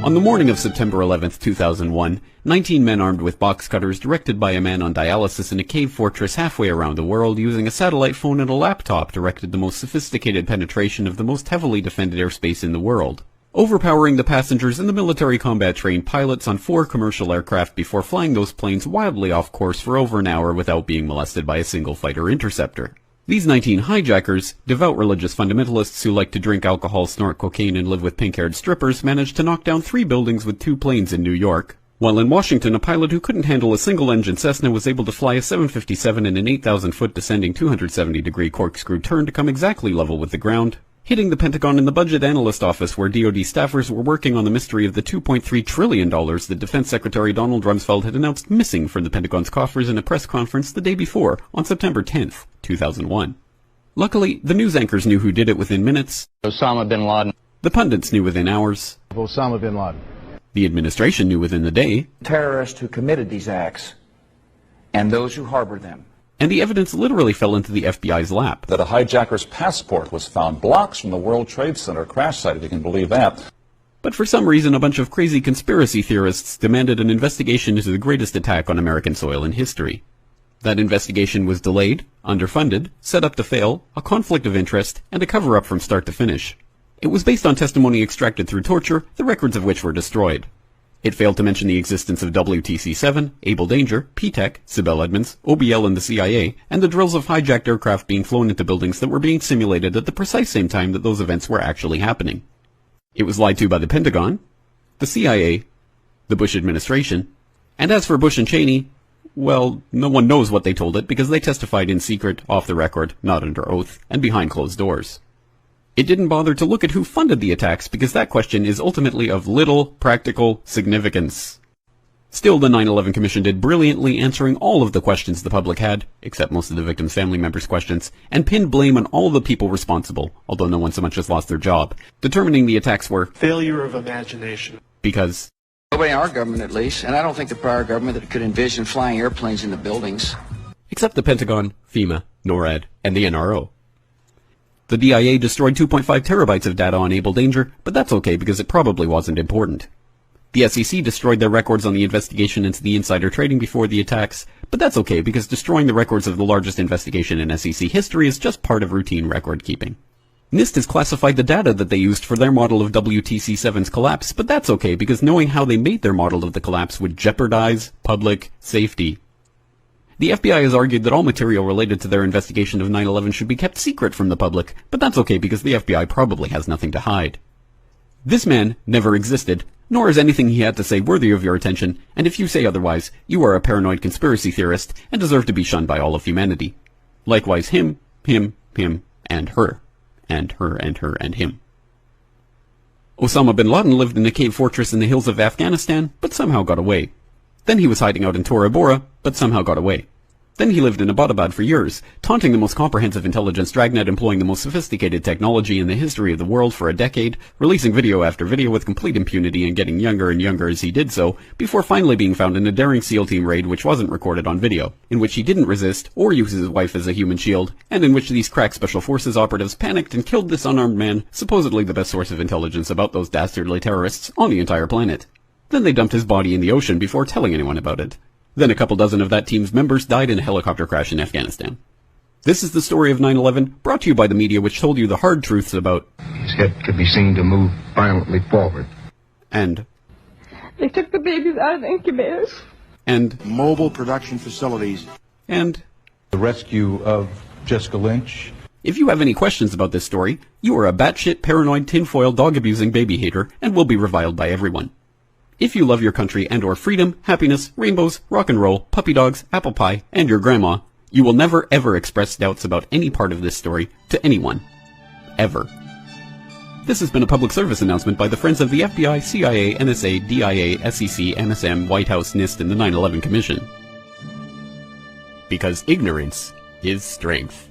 On the morning of September 11, 2001, 19 men armed with box cutters directed by a man on dialysis in a cave fortress halfway around the world using a satellite phone and a laptop directed the most sophisticated penetration of the most heavily defended airspace in the world, overpowering the passengers and the military combat-trained pilots on 4 commercial aircraft before flying those planes wildly off course for over an hour without being molested by a single fighter interceptor. These 19 hijackers, devout religious fundamentalists who like to drink alcohol, snort cocaine, and live with pink-haired strippers, managed to knock down 3 buildings with 2 planes in New York. While in Washington, a pilot who couldn't handle a single-engine Cessna was able to fly a 757 in an 8,000-foot descending 270-degree corkscrew turn to come exactly level with the ground, hitting the Pentagon in the budget analyst office where DoD staffers were working on the mystery of the $2.3 trillion that Defense Secretary Donald Rumsfeld had announced missing from the Pentagon's coffers in a press conference the day before, on September 10th, 2001. Luckily, the news anchors knew who did it within minutes. Osama bin Laden. The pundits knew within hours. Osama bin Laden. The administration knew within the day. Terrorists who committed these acts and those who harbored them. And the evidence literally fell into the FBI's lap. That a hijacker's passport was found blocks from the World Trade Center crash site, if you can believe that. But for some reason, a bunch of crazy conspiracy theorists demanded an investigation into the greatest attack on American soil in history. That investigation was delayed, underfunded, set up to fail, a conflict of interest, and a cover-up from start to finish. It was based on testimony extracted through torture, the records of which were destroyed. It failed to mention the existence of WTC-7, Able Danger, P-TECH, Sibel Edmonds, OBL and the CIA, and the drills of hijacked aircraft being flown into buildings that were being simulated at the precise same time that those events were actually happening. It was lied to by the Pentagon, the CIA, the Bush administration, and as for Bush and Cheney, well, no one knows what they told it because they testified in secret, off the record, not under oath, and behind closed doors. It didn't bother to look at who funded the attacks because that question is ultimately of little practical significance. Still, the 9/11 Commission did brilliantly answering all of the questions the public had, except most of the victims' family members' questions, and pinned blame on all the people responsible, although no one so much as lost their job, determining the attacks were failure of imagination. Because Nobody in our government, at least, and I don't think the prior government that could envision flying airplanes into buildings. Except the Pentagon, FEMA, NORAD, and the NRO. The DIA destroyed 2.5 terabytes of data on Able Danger, but that's okay because it probably wasn't important. The SEC destroyed their records on the investigation into the insider trading before the attacks, but that's okay because destroying the records of the largest investigation in SEC history is just part of routine record keeping. NIST has classified the data that they used for their model of WTC-7's collapse, but that's okay because knowing how they made their model of the collapse would jeopardize public safety. The FBI has argued that all material related to their investigation of 9/11 should be kept secret from the public, but that's okay because the FBI probably has nothing to hide. This man never existed, nor is anything he had to say worthy of your attention, and if you say otherwise, you are a paranoid conspiracy theorist and deserve to be shunned by all of humanity. Likewise him, and her. And her, and her, and him. Osama bin Laden lived in a cave fortress in the hills of Afghanistan, but somehow got away. Then he was hiding out in Tora Bora, but somehow got away. Then he lived in Abbottabad for years, taunting the most comprehensive intelligence dragnet employing the most sophisticated technology in the history of the world for a decade, releasing video after video with complete impunity and getting younger and younger as he did so, before finally being found in a daring SEAL team raid which wasn't recorded on video, in which he didn't resist or use his wife as a human shield, and in which these crack special forces operatives panicked and killed this unarmed man, supposedly the best source of intelligence about those dastardly terrorists on the entire planet. Then they dumped his body in the ocean before telling anyone about it. Then a couple dozen of that team's members died in a helicopter crash in Afghanistan. This is the story of 9/11, brought to you by the media which told you the hard truths about his head could be seen to move violently forward. And they took the babies out of the incubators. And mobile production facilities. And the rescue of Jessica Lynch. If you have any questions about this story, you are a batshit paranoid tinfoil dog-abusing baby hater and will be reviled by everyone. If you love your country and or freedom, happiness, rainbows, rock and roll, puppy dogs, apple pie, and your grandma, you will never ever express doubts about any part of this story to anyone. Ever. This has been a public service announcement by the Friends of the FBI, CIA, NSA, DIA, SEC, MSM, White House, NIST, and the 9/11 Commission. Because ignorance is strength.